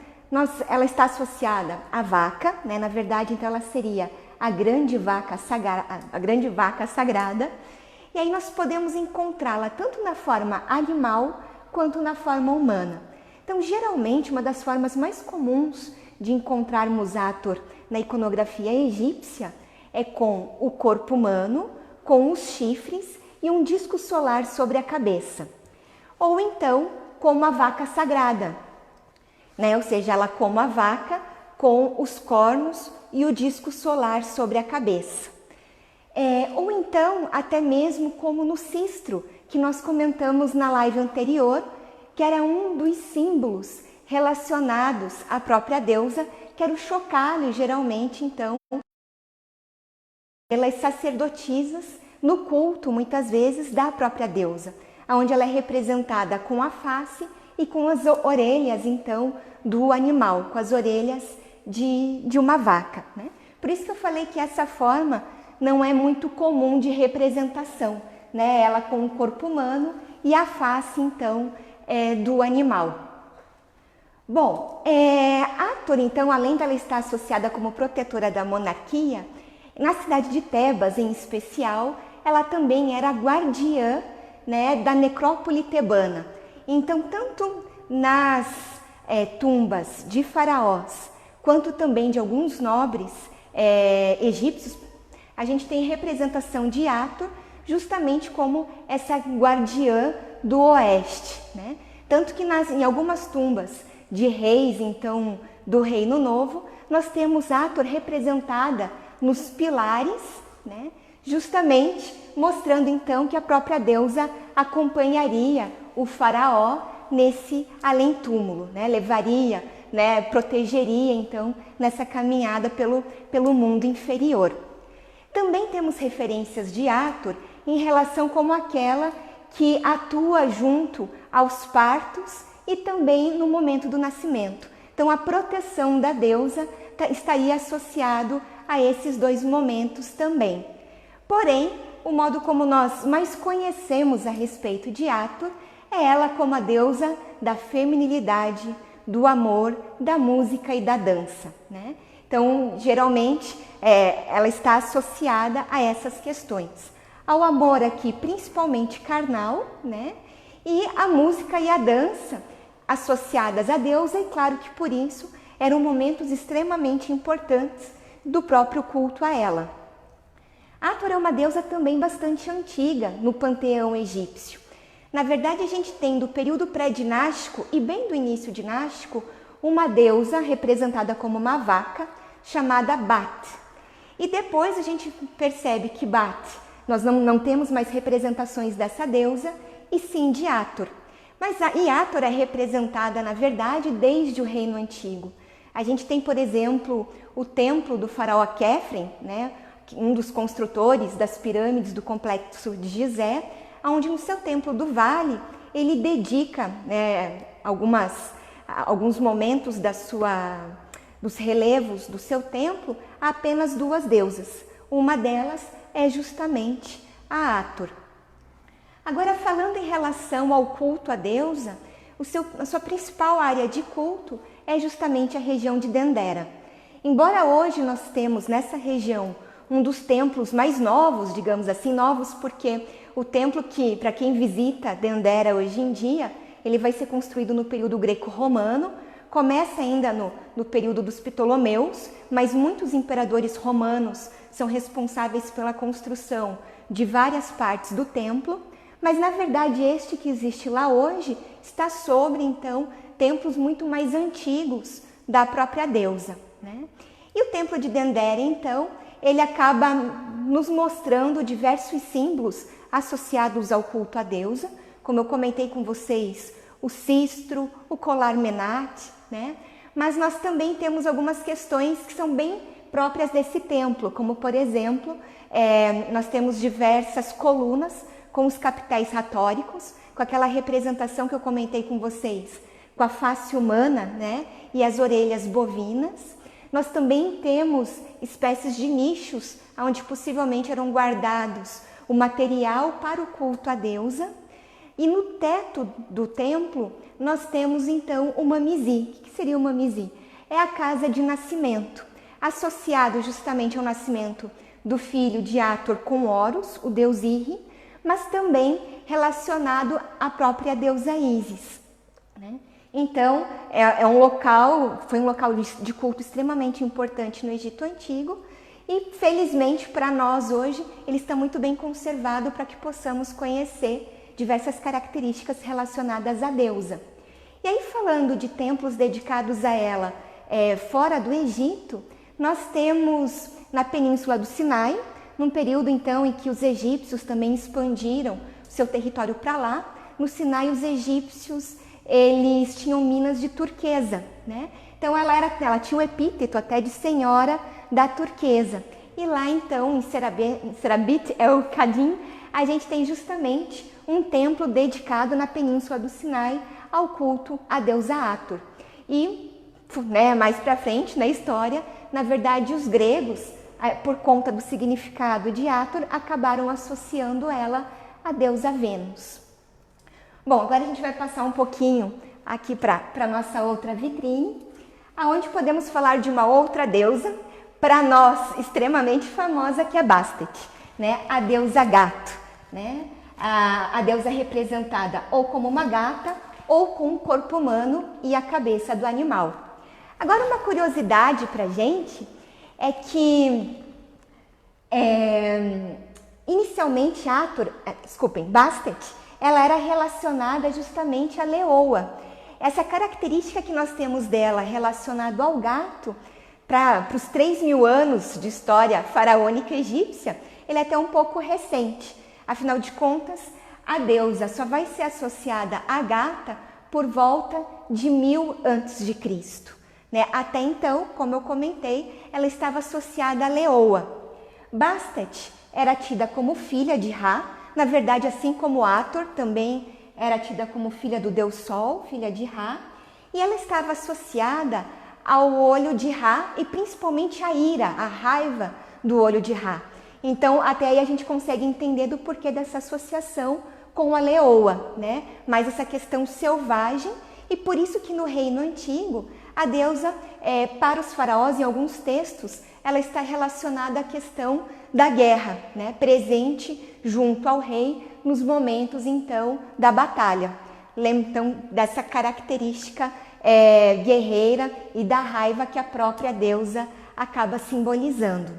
ela está associada à vaca, né? Na verdade, então, ela seria a grande vaca sagrada. E aí nós podemos encontrá-la tanto na forma animal quanto na forma humana. Então, geralmente, uma das formas mais comuns de encontrarmos Hathor na iconografia egípcia é com o corpo humano, com os chifres e um disco solar sobre a cabeça. Ou então, como a vaca sagrada, né? Ou seja, ela como a vaca com os cornos e o disco solar sobre a cabeça. Ou então, até mesmo como no cistro, que nós comentamos na live anterior, que era um dos símbolos relacionados à própria deusa, que era o chocalho, geralmente, então, pelas sacerdotisas no culto, muitas vezes, da própria deusa, onde ela é representada com a face e com as orelhas, então, do animal, com as orelhas de uma vaca, né? Por isso que eu falei que essa forma não é muito comum de representação, né? Ela com o corpo humano e a face, então, do animal. Bom, Hathor, então, além dela estar associada como protetora da monarquia, na cidade de Tebas, em especial, ela também era guardiã, né, da necrópole tebana. Então, tanto nas tumbas de faraós, quanto também de alguns nobres egípcios, a gente tem representação de Hathor justamente como essa guardiã do oeste, né? Tanto que em algumas tumbas de reis, então, do Reino Novo, nós temos Hathor representada nos pilares, né? Justamente mostrando então que a própria deusa acompanharia o faraó nesse além-túmulo, né? Levaria né, protegeria então nessa caminhada pelo mundo inferior. Também temos referências de Hathor em relação como aquela que atua junto aos partos e também no momento do nascimento. Então a proteção da deusa estaria associado a esses dois momentos também. Porém, o modo como nós mais conhecemos a respeito de Hathor é ela como a deusa da feminilidade, do amor, da música e da dança, né? Então, geralmente, ela está associada a essas questões. Ao amor aqui, principalmente carnal, né? E a música e a dança associadas à deusa, e claro que por isso eram momentos extremamente importantes do próprio culto a ela. Hathor é uma deusa também bastante antiga no panteão egípcio. Na verdade, a gente tem do período pré-dinástico e bem do início dinástico uma deusa representada como uma vaca chamada Bat. E depois a gente percebe que Bat, nós não temos mais representações dessa deusa e sim de Hathor. Mas Hathor é representada, na verdade, desde o Reino Antigo. A gente tem, por exemplo, o templo do faraó Khefren, né, um dos construtores das pirâmides do complexo de Gizé, onde no seu templo do vale ele dedica alguns momentos dos relevos do seu templo a apenas duas deusas. Uma delas é justamente a Hathor. Agora, falando em relação ao culto à deusa, a sua principal área de culto é justamente a região de Dendera. Embora hoje nós temos nessa região um dos templos mais novos, digamos assim, novos porque o templo que, para quem visita Dendera hoje em dia, ele vai ser construído no período greco-romano, começa ainda no período dos Ptolomeus, mas muitos imperadores romanos são responsáveis pela construção de várias partes do templo, mas na verdade este que existe lá hoje está sobre, então, templos muito mais antigos da própria deusa, né? E o templo de Dendera, então, ele acaba nos mostrando diversos símbolos associados ao culto à deusa, como eu comentei com vocês, o cistro, o colar menate, né? Mas nós também temos algumas questões que são bem próprias desse templo, como por exemplo, nós temos diversas colunas com os capitéis ratóricos, com aquela representação que eu comentei com vocês, com a face humana, né? E as orelhas bovinas. Nós também temos espécies de nichos, onde possivelmente eram guardados o material para o culto à deusa. E no teto do templo, nós temos então o mamizi. O que seria o mamizi? É a casa de nascimento, associado justamente ao nascimento do filho de Hathor com Horus, o deus Irri, mas também relacionado à própria deusa Ísis, né? Então, foi um local de culto extremamente importante no Egito Antigo e, felizmente, para nós hoje, ele está muito bem conservado para que possamos conhecer diversas características relacionadas à deusa. E aí, falando de templos dedicados a ela fora do Egito, nós temos na Península do Sinai, num período então em que os egípcios também expandiram seu território para lá. No Sinai, os egípcios eles tinham minas de turquesa, né? Então ela tinha um epíteto até de senhora da turquesa. E lá então em Serabit el-Qadim a gente tem justamente um templo dedicado na Península do Sinai ao culto à deusa Hathor. E mais para frente na história, na verdade os gregos, por conta do significado de Hathor, acabaram associando ela à deusa Vênus. Bom, agora a gente vai passar um pouquinho aqui para a nossa outra vitrine, aonde podemos falar de uma outra deusa, para nós extremamente famosa, que é Bastet, né? A deusa gato, né? A deusa representada ou como uma gata ou com o corpo humano e a cabeça do animal. Agora, uma curiosidade para a gente é que inicialmente Bastet, ela era relacionada justamente à leoa. Essa característica que nós temos dela relacionada ao gato, para os 3.000 anos de história faraônica egípcia, ele é até um pouco recente. Afinal de contas, a deusa só vai ser associada à gata por volta de 1000 a.C. né? Até então, como eu comentei, ela estava associada à leoa. Bastet era tida como filha de Ra, na verdade, assim como Hathor também era tida como filha do deus Sol, filha de Ra, e ela estava associada ao olho de Ra e principalmente à ira, à raiva do olho de Ra. Então, até aí a gente consegue entender do porquê dessa associação com a leoa, né? Mais essa questão selvagem, e por isso que no reino antigo, a deusa, para os faraós, em alguns textos, ela está relacionada à questão da guerra, né? Presente junto ao rei nos momentos, então, da batalha. Então, dessa característica guerreira e da raiva que a própria deusa acaba simbolizando.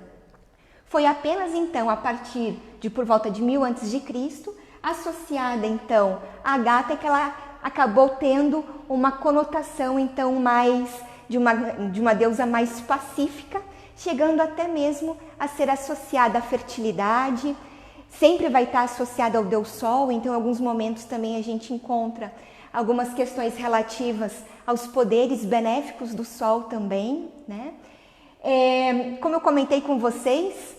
Foi apenas então a partir de por volta de 1000 a.C., associada então à gata, que ela acabou tendo uma conotação então mais de uma deusa mais pacífica, chegando até mesmo a ser associada à fertilidade. Sempre vai estar associada ao deus Sol, então em alguns momentos também a gente encontra algumas questões relativas aos poderes benéficos do Sol também, né? Como eu comentei com vocês,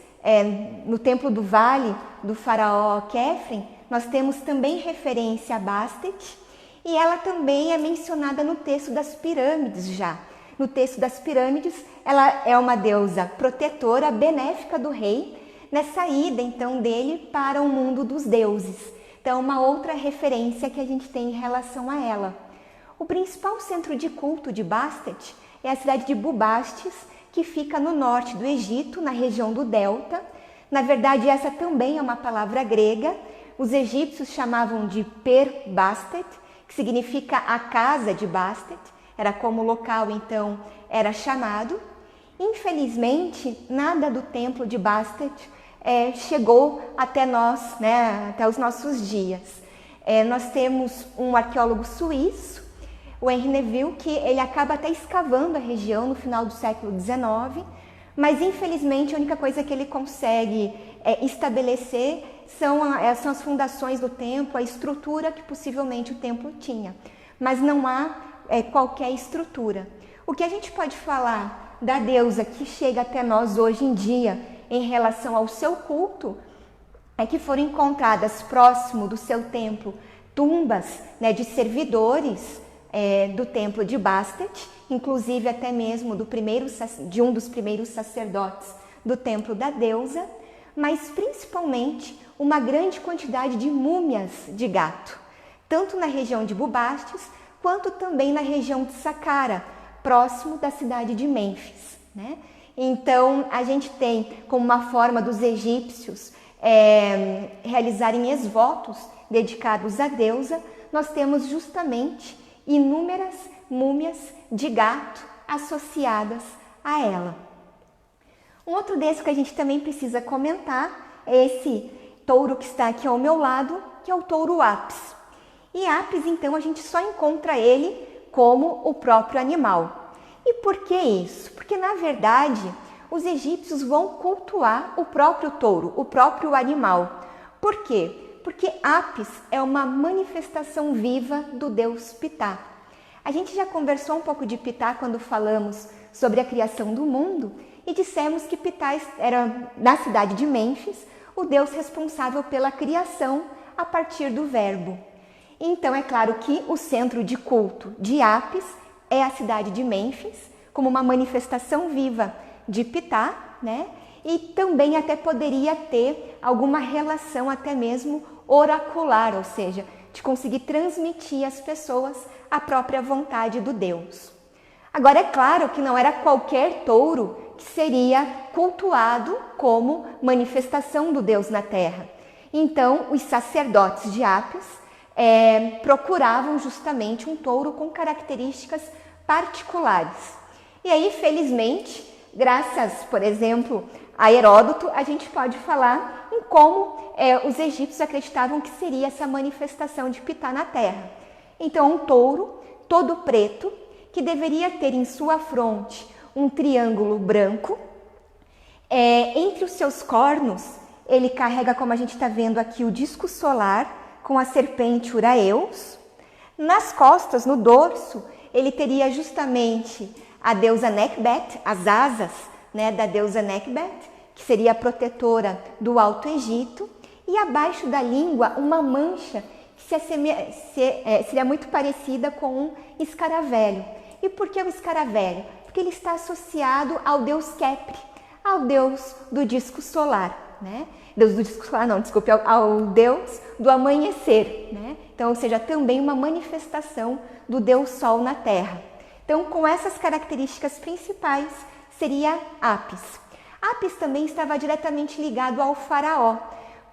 no Templo do Vale do faraó Quefren, nós temos também referência a Bastet, e ela também é mencionada no texto das pirâmides já. No texto das pirâmides, ela é uma deusa protetora, benéfica do rei, nessa ida então dele para o mundo dos deuses. Então, uma outra referência que a gente tem em relação a ela. O principal centro de culto de Bastet é a cidade de Bubastis, que fica no norte do Egito, na região do Delta. Na verdade, essa também é uma palavra grega. Os egípcios chamavam de Per Bastet, que significa a casa de Bastet. Era como o local, então, era chamado. Infelizmente, nada do templo de Bastet chegou até nós, né, até os nossos dias. Nós temos um arqueólogo suíço, o Henri Neville, que ele acaba até escavando a região no final do século XIX, mas infelizmente a única coisa que ele consegue estabelecer são as fundações do templo, a estrutura que possivelmente o templo tinha, mas não há qualquer estrutura. O que a gente pode falar da deusa que chega até nós hoje em dia em relação ao seu culto é que foram encontradas próximo do seu templo tumbas, né, de servidores do templo de Bastet, inclusive até mesmo de um dos primeiros sacerdotes do templo da deusa, mas principalmente uma grande quantidade de múmias de gato, tanto na região de Bubastis, quanto também na região de Saqqara, próximo da cidade de Mênfis, né? Então, a gente tem como uma forma dos egípcios realizarem esvotos dedicados à deusa, nós temos justamente inúmeras múmias de gato associadas a ela. Um outro desses que a gente também precisa comentar é esse touro que está aqui ao meu lado, que é o touro Apis. E Apis, então, a gente só encontra ele como o próprio animal. E por que isso? Porque, na verdade, os egípcios vão cultuar o próprio touro, o próprio animal. Por quê? Porque Apis é uma manifestação viva do deus Ptah. A gente já conversou um pouco de Ptah quando falamos sobre a criação do mundo e dissemos que Ptah era, na cidade de Mênfis, o deus responsável pela criação a partir do verbo. Então, é claro que o centro de culto de Apis é a cidade de Mênfis, como uma manifestação viva de Ptah, né? E também até poderia ter alguma relação até mesmo oracular, ou seja, de conseguir transmitir às pessoas a própria vontade do Deus. Agora, é claro que não era qualquer touro que seria cultuado como manifestação do Deus na Terra. Então, os sacerdotes de Apis procuravam justamente um touro com características particulares. E aí, felizmente, graças, por exemplo, a Heródoto, a gente pode falar em como os egípcios acreditavam que seria essa manifestação de Ptah na Terra. Então, um touro todo preto, que deveria ter em sua fronte um triângulo branco. Entre os seus cornos, ele carrega, como a gente está vendo aqui, o disco solar com a serpente Uraeus. Nas costas, no dorso, ele teria justamente a deusa Nekhbet, as asas, né, da deusa Nekhbet, que seria a protetora do Alto Egito, e abaixo da língua uma mancha que seria muito parecida com um escaravelho. E por que o escaravelho? Porque ele está associado ao deus Kepri, ao deus do disco solar, né? Deus do disco solar não, desculpe, ao deus do amanhecer, né? Então, ou seja, também uma manifestação do deus Sol na Terra. Então, com essas características principais, seria Apis. Apis também estava diretamente ligado ao faraó,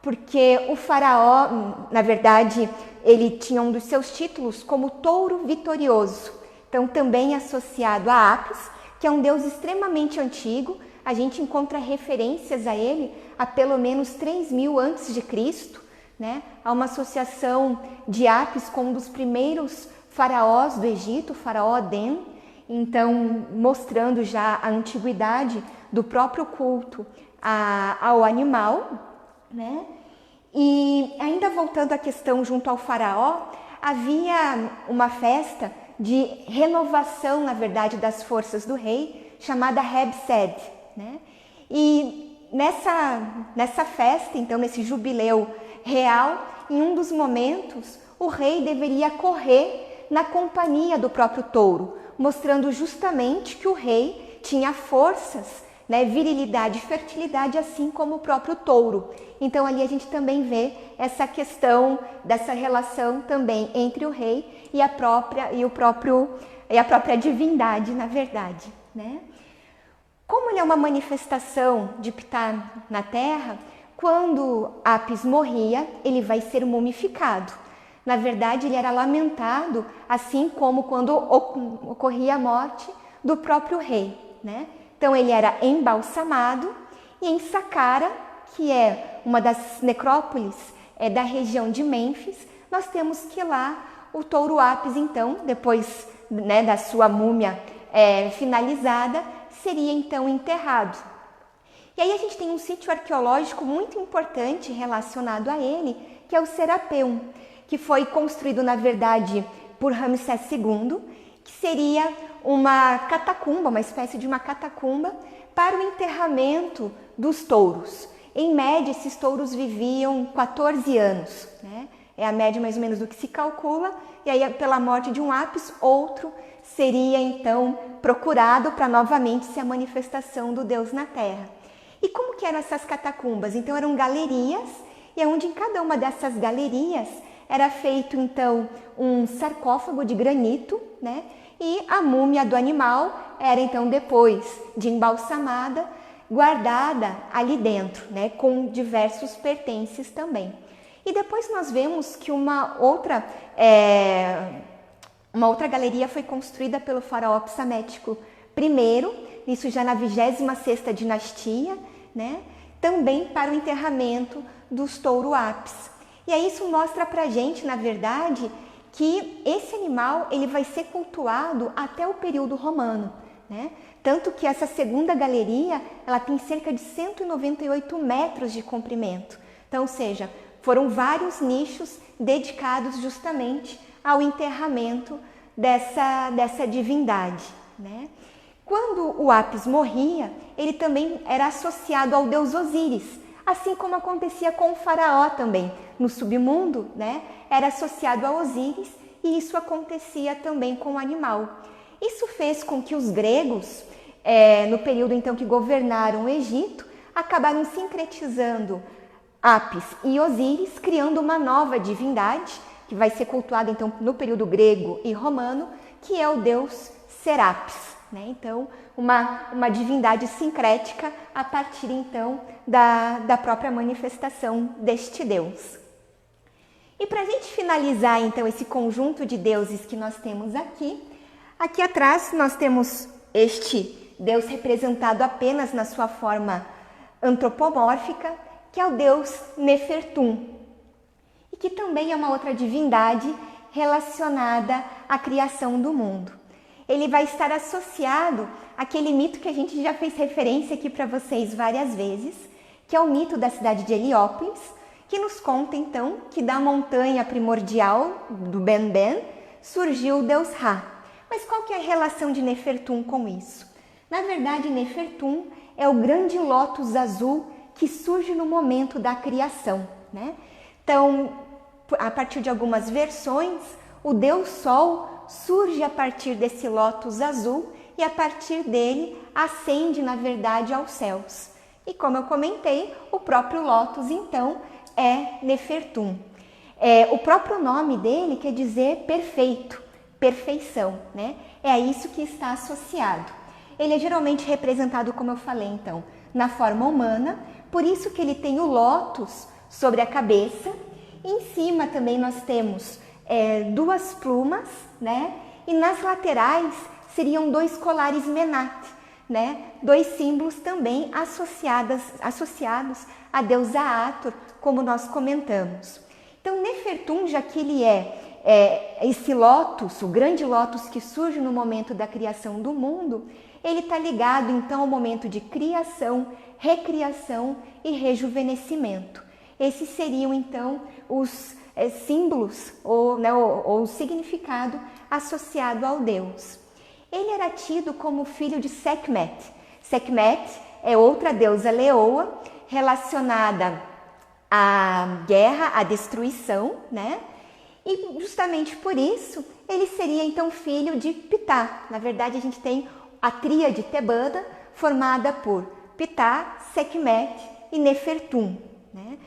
porque o faraó, na verdade, ele tinha um dos seus títulos como touro vitorioso. Então, também associado a Apis, que é um deus extremamente antigo. A gente encontra referências a ele há pelo menos 3.000 a.C., né? Há uma associação de Apis com um dos primeiros faraós do Egito, o faraó Den, então mostrando já a antiguidade do próprio culto ao animal, né? E ainda voltando à questão junto ao faraó, havia uma festa de renovação, na verdade, das forças do rei, chamada Hebsed, né? E nessa festa, então, nesse jubileu real, em um dos momentos, o rei deveria correr na companhia do próprio touro, mostrando justamente que o rei tinha forças, né, virilidade e fertilidade, assim como o próprio touro. Então ali a gente também vê essa questão dessa relação também entre o rei e a própria divindade, na verdade, né? Como ele é uma manifestação de Ptah na Terra, quando Apis morria, ele vai ser mumificado. Na verdade, ele era lamentado, assim como quando ocorria a morte do próprio rei, né? Então ele era embalsamado, e em Saqqara, que é uma das necrópolis da região de Mênfis, nós temos que lá o touro Apis, então, depois, né, da sua múmia finalizada, seria então enterrado. E aí a gente tem um sítio arqueológico muito importante relacionado a ele, que é o Serapeum, que foi construído, na verdade, por Ramsés II, que seria uma catacumba, uma espécie de uma catacumba para o enterramento dos touros. Em média, esses touros viviam 14 anos, né? É a média mais ou menos do que se calcula, e aí pela morte de um Apis, outro seria então procurado para novamente ser a manifestação do Deus na Terra. E como que eram essas catacumbas? Então eram galerias, e onde em cada uma dessas galerias era feito então um sarcófago de granito, né? E a múmia do animal era então, depois de embalsamada, guardada ali dentro, né? Com diversos pertences também. E depois nós vemos que uma outra galeria foi construída pelo faraó Psamético I, isso já na 26ª dinastia, né? Também para o enterramento dos touro Apis. E aí isso mostra pra gente, na verdade, que esse animal ele vai ser cultuado até o período romano, né? Tanto que essa segunda galeria ela tem cerca de 198 metros de comprimento. Então, ou seja, foram vários nichos dedicados justamente ao enterramento dessa divindade, né? Quando o Apis morria, ele também era associado ao deus Osíris, assim como acontecia com o faraó também. No submundo, né, era associado a Osíris, e isso acontecia também com o animal. Isso fez com que os gregos, no período então que governaram o Egito, acabaram sincretizando Apis e Osíris, criando uma nova divindade, que vai ser cultuada então no período grego e romano, que é o deus Serapis, né? Então, uma divindade sincrética a partir então da própria manifestação deste deus. E para a gente finalizar então esse conjunto de deuses que nós temos aqui atrás nós temos este deus representado apenas na sua forma antropomórfica, que é o deus Nefertum, e que também é uma outra divindade relacionada à criação do mundo. Ele vai estar associado àquele mito que a gente já fez referência aqui para vocês várias vezes, que é o mito da cidade de Heliópolis, que nos conta então que da montanha primordial do Ben-Ben surgiu o deus Ra. Mas qual que é a relação de Nefertum com isso? Na verdade, Nefertum é o grande lótus azul que surge no momento da criação, né? Então, a partir de algumas versões, o Deus Sol surge a partir desse lótus azul e a partir dele ascende, na verdade, aos céus. E como eu comentei, o próprio lótus, então, é Nefertum. O próprio nome dele quer dizer perfeito, perfeição, né? É a isso que está associado. Ele é geralmente representado, como eu falei, então, na forma humana, por isso que ele tem o lótus sobre a cabeça. Em cima também nós temos duas plumas, né? E nas laterais seriam dois colares menat, né? Dois símbolos também associados a deusa Hathor, como nós comentamos. Então, Nefertum, já que ele esse lótus, o grande lótus que surge no momento da criação do mundo, ele está ligado então ao momento de criação, recriação e rejuvenescimento. Esses seriam então os símbolos ou o significado associado ao Deus. Ele era tido como filho de Sekhmet. Sekhmet é outra deusa leoa relacionada à guerra, à destruição, né? E justamente por isso ele seria então filho de Ptah. Na verdade, a gente tem a tríade tebana formada por Ptah, Sekhmet e Nefertum, né?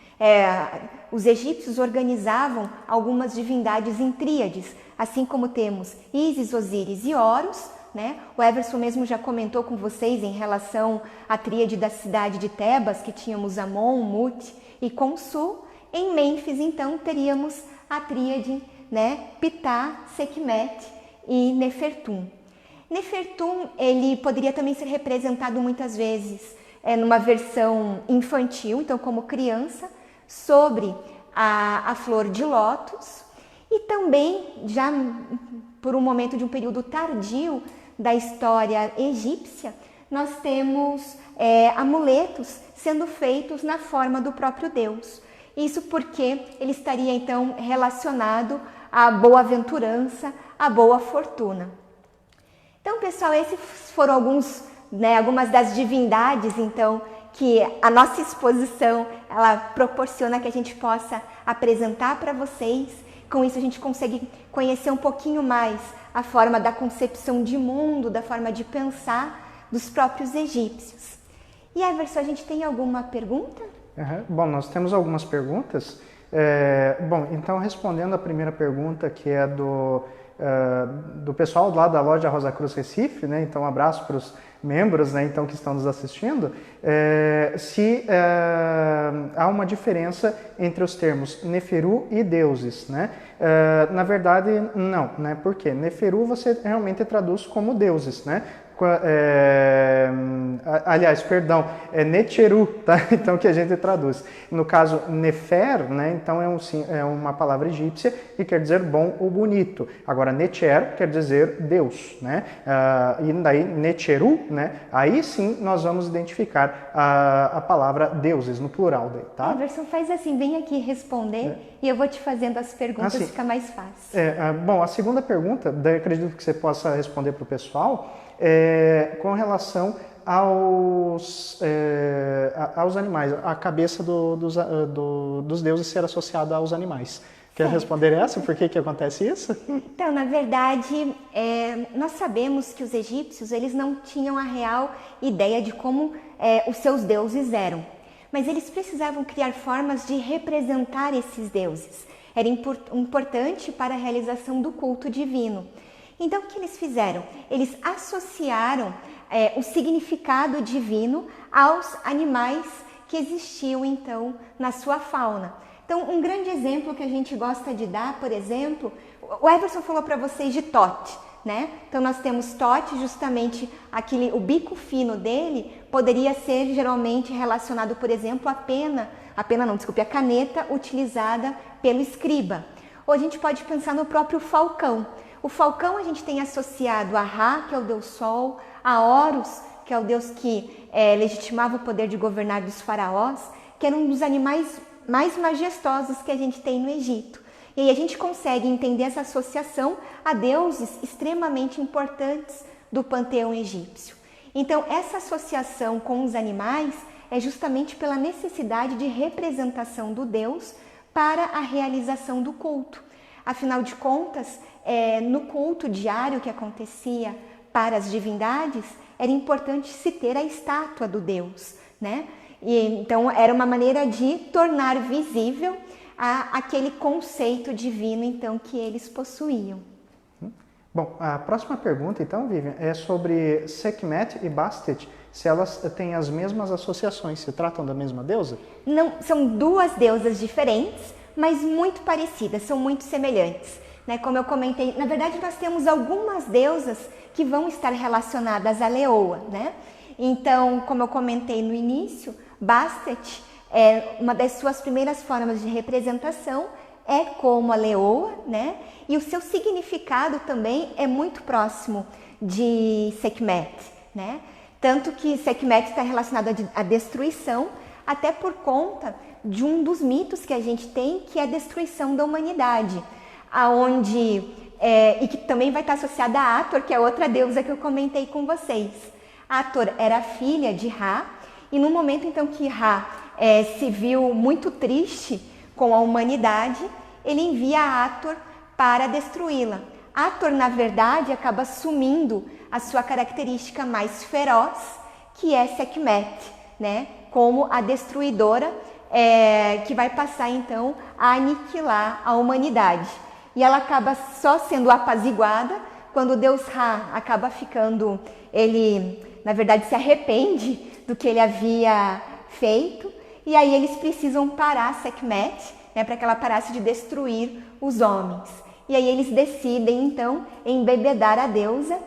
Os egípcios organizavam algumas divindades em tríades, assim como temos Ísis, Osíris e Horus, né? O Everson mesmo já comentou com vocês em relação à tríade da cidade de Tebas, que tínhamos Amon, Mut e Khonsu. Em Mênfis, então, teríamos a tríade, né? Ptah, Sekhmet e Nefertum. Nefertum, ele poderia também ser representado muitas vezes numa versão infantil, então como criança, sobre a flor de lótus, e também já por um momento de um período tardio da história egípcia, nós temos amuletos sendo feitos na forma do próprio Deus. Isso porque ele estaria então relacionado à boa-aventurança, à boa fortuna. Então, pessoal, esses foram algumas das divindades, então, que a nossa exposição ela proporciona que a gente possa apresentar para vocês. Com isso, a gente consegue conhecer um pouquinho mais a forma da concepção de mundo, da forma de pensar dos próprios egípcios. E, Everson, a gente tem alguma pergunta? Bom, nós temos algumas perguntas. Bom, então, respondendo a primeira pergunta, que é do pessoal lá da loja Rosa Cruz Recife, né? Então, um abraço para os membros, né? Então, que estão nos assistindo. Se há uma diferença entre os termos Neferu e deuses, né? Na verdade, não, né? Por quê? Neferu você realmente traduz como deuses, né? Aliás, perdão, é Necheru, tá? Então que a gente traduz. No caso, Nefer, né? Então é uma palavra egípcia e quer dizer bom ou bonito. Agora, Necher quer dizer Deus, né? E daí, Necheru, né? Aí sim nós vamos identificar a palavra deuses no plural daí, tá? A versão faz assim, vem aqui responder e eu vou te fazendo as perguntas, fica mais fácil. Bom, a segunda pergunta, daí acredito que você possa responder para o pessoal, com relação aos animais, a cabeça dos deuses ser associada aos animais. Quer responder essa? Por que acontece isso? Então, na verdade, nós sabemos que os egípcios eles não tinham a real ideia de como os seus deuses eram. Mas eles precisavam criar formas de representar esses deuses. Era importante para a realização do culto divino. Então, o que eles fizeram? Eles associaram o significado divino aos animais que existiam, então, na sua fauna. Então, um grande exemplo que a gente gosta de dar, por exemplo, o Everson falou para vocês de Tote, né? Então, nós temos Tote, justamente o bico fino dele poderia ser geralmente relacionado, por exemplo, à a caneta utilizada pelo escriba. Ou a gente pode pensar no próprio falcão. O falcão a gente tem associado a Ra, que é o deus Sol, a Horus, que é o deus que legitimava o poder de governar dos faraós, que era um dos animais mais majestosos que a gente tem no Egito. E aí a gente consegue entender essa associação a deuses extremamente importantes do panteão egípcio. Então, essa associação com os animais é justamente pela necessidade de representação do Deus para a realização do culto. Afinal de contas, no culto diário que acontecia para as divindades, era importante se ter a estátua do Deus, né? E, então, era uma maneira de tornar visível aquele conceito divino então, que eles possuíam. Bom, a próxima pergunta, então, Vivian, é sobre Sekhmet e Bastet, se elas têm as mesmas associações, se tratam da mesma deusa? Não, são duas deusas diferentes, mas muito parecidas, são muito semelhantes. Né? Como eu comentei, na verdade nós temos algumas deusas que vão estar relacionadas à leoa. Né? Então, como eu comentei no início, Bastet, uma das suas primeiras formas de representação é como a leoa, né? E o seu significado também é muito próximo de Sekhmet, né? Tanto que Sekhmet está relacionado à destruição, até por conta de um dos mitos que a gente tem, que é a destruição da humanidade, e que também vai estar associada a Hathor, que é outra deusa que eu comentei com vocês. Hathor era filha de Ra, e no momento então que Ra se viu muito triste com a humanidade, ele envia Hathor para destruí-la. Hathor, na verdade, acaba assumindo a sua característica mais feroz, que é Sekhmet, né? Como a destruidora, que vai passar então a aniquilar a humanidade. E ela acaba só sendo apaziguada quando o deus Ra acaba ficando, ele na verdade se arrepende do que ele havia feito, e aí eles precisam parar Sekhmet, né, para que ela parasse de destruir os homens. E aí eles decidem então embebedar a deusa,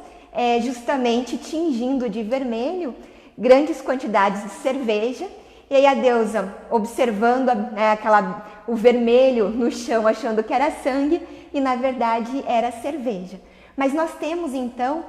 justamente tingindo de vermelho grandes quantidades de cerveja. E aí a deusa, observando o vermelho no chão, achando que era sangue, e na verdade era cerveja. Mas nós temos então,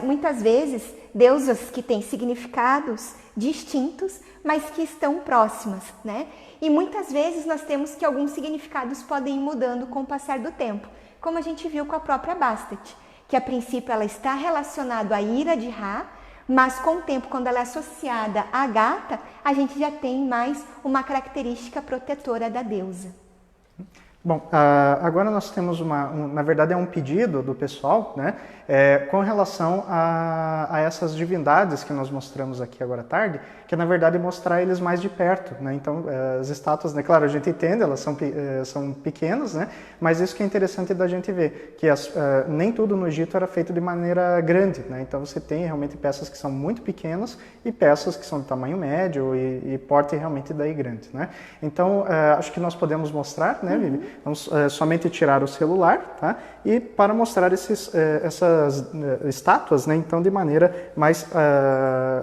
muitas vezes, deusas que têm significados distintos, mas que estão próximas, né? E muitas vezes nós temos que alguns significados podem ir mudando com o passar do tempo, como a gente viu com a própria Bastet, que a princípio ela está relacionada à ira de Ra, mas com o tempo, quando ela é associada à gata, a gente já tem mais uma característica protetora da deusa. Bom, agora nós temos na verdade é um pedido do pessoal, né, com relação a essas divindades que nós mostramos aqui agora à tarde, que na verdade mostrar eles mais de perto, né? Então as estátuas, né, claro, a gente entende, elas são pequenas, né, mas isso que é interessante da gente ver, que nem tudo no Egito era feito de maneira grande, né? Então você tem realmente peças que são muito pequenas e peças que são de tamanho médio e porte realmente daí grande, né? Então acho que nós podemos mostrar, né, Vivi? Vamos somente tirar o celular, tá? E para mostrar essas estátuas, né, então de maneira mais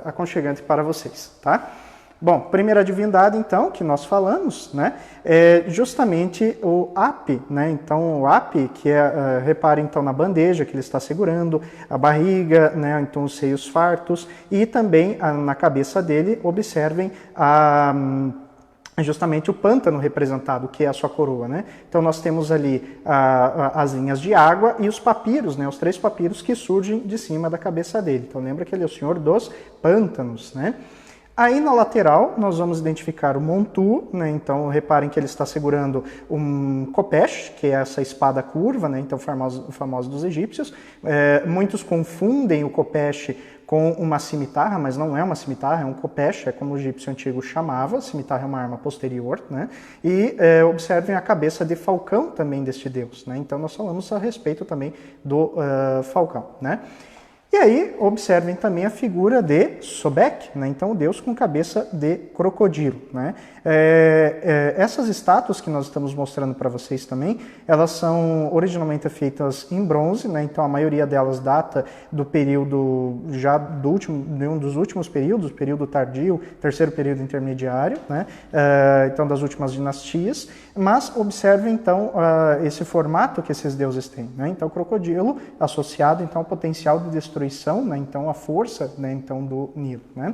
aconchegante para vocês, tá? Bom, primeira divindade então que nós falamos, né, é justamente o Hapi, né? Então o Hapi, que repare então na bandeja que ele está segurando, a barriga, né, então os seios fartos, e também na cabeça dele observem justamente o pântano representado, que é a sua coroa, né? Então nós temos ali as linhas de água e os papiros, né? Os 3 papiros que surgem de cima da cabeça dele. Então lembra que ele é o senhor dos pântanos, né? Aí na lateral nós vamos identificar o Montu, né? Então reparem que ele está segurando um kopesh, que é essa espada curva, né? Então famoso dos egípcios. Muitos confundem o kopesh com uma cimitarra, mas não é uma cimitarra, é um kopesh, é como o egípcio antigo chamava. Cimitarra é uma arma posterior, né? E observem a cabeça de falcão também deste deus, né? Então nós falamos a respeito também do falcão, né? E aí, observem também a figura de Sobek, né? Então o deus com cabeça de crocodilo, né? Essas estátuas que nós estamos mostrando para vocês também, elas são originalmente feitas em bronze, né? Então a maioria delas data do período de um dos últimos períodos, período tardio, terceiro período intermediário, né? Então das últimas dinastias. Mas observem então esse formato que esses deuses têm, né? Então o crocodilo associado então ao potencial de destruição, né? Então a força, né? Então do Nilo, né?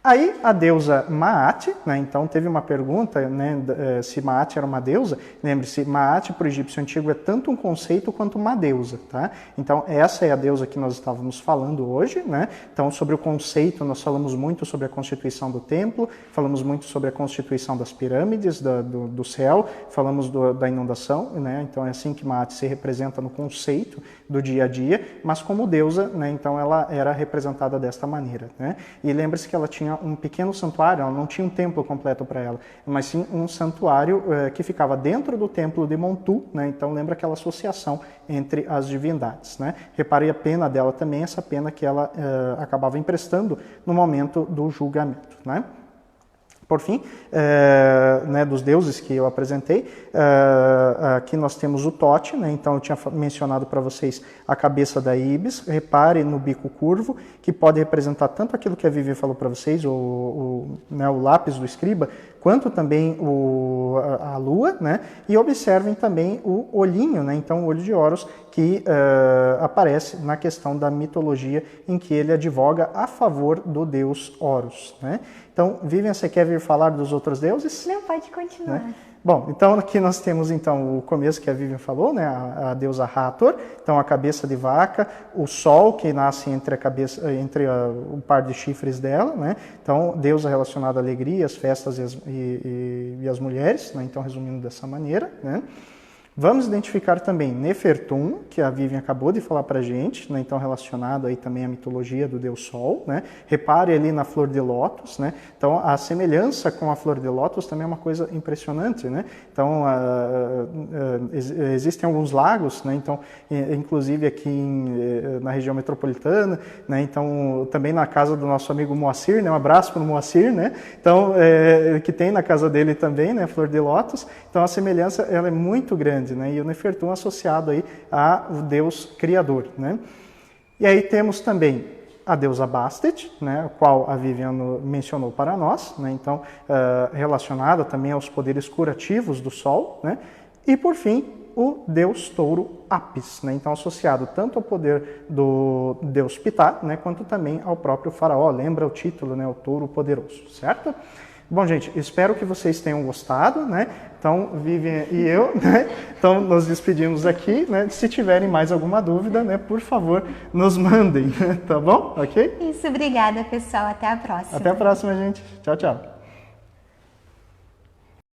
Aí a deusa Maat, né, então teve uma pergunta, né, se Maat era uma deusa. Lembre-se, Maat para o egípcio antigo é tanto um conceito quanto uma deusa, tá? Então essa é a deusa que nós estávamos falando hoje, né? Então sobre o conceito nós falamos muito sobre a constituição do templo, falamos muito sobre a constituição das pirâmides do céu, falamos da inundação, né? Então é assim que Maat se representa no conceito do dia a dia, mas como deusa, né, então ela era representada desta maneira, né? E lembre-se que ela tinha um pequeno santuário, ela não tinha um templo completo para ela, mas sim um santuário que ficava dentro do templo de Montu, né? Então lembra aquela associação entre as divindades, né? Reparei a pena dela também, essa pena que ela acabava emprestando no momento do julgamento, né? Por fim, né, dos deuses que eu apresentei, aqui nós temos o Tote, né, então eu tinha mencionado para vocês a cabeça da Ibis. Repare no bico curvo, que pode representar tanto aquilo que a Vivian falou para vocês, né, o lápis do escriba, quanto também a lua, né, e observem também o olhinho, né, então o olho de Horus, que aparece na questão da mitologia em que ele advoga a favor do deus Horus, né. Então, Vivian, você quer vir falar dos outros deuses? Não, pode continuar. Né? Bom, então aqui nós temos então o começo que a Vivian falou, né, a deusa Hathor, então a cabeça de vaca, o sol que nasce entre o par de chifres dela, né, então deusa relacionada à alegria, às festas e às mulheres, né, então resumindo dessa maneira, né. Vamos identificar também Nefertum, que a Vivian acabou de falar para a gente, né, então relacionado aí também à mitologia do deus Sol, né. Repare ali na flor de lótus, né, então a semelhança com a flor de lótus também é uma coisa impressionante, né, então existem alguns lagos, né, então inclusive aqui na região metropolitana, né, então também na casa do nosso amigo Moacir, né, um abraço para o Moacir, né, então que tem na casa dele também, né, flor de lótus, então a semelhança ela é muito grande, né? E o Nefertum associado aí ao Deus Criador, né? E aí temos também a deusa Bastet, né, a qual a Vivian mencionou para nós, né? Então relacionada também aos poderes curativos do Sol, né? E por fim o deus touro Apis, né? Então associado tanto ao poder do deus Ptah, né, quanto também ao próprio faraó. Lembra o título, né, o touro poderoso, certo? Bom, gente, espero que vocês tenham gostado, né? Então, Vivian e eu, né? Então, nos despedimos aqui, né? Se tiverem mais alguma dúvida, né? Por favor, nos mandem, tá bom? Ok? Isso, obrigada, pessoal. Até a próxima. Até a próxima, gente. Tchau, tchau.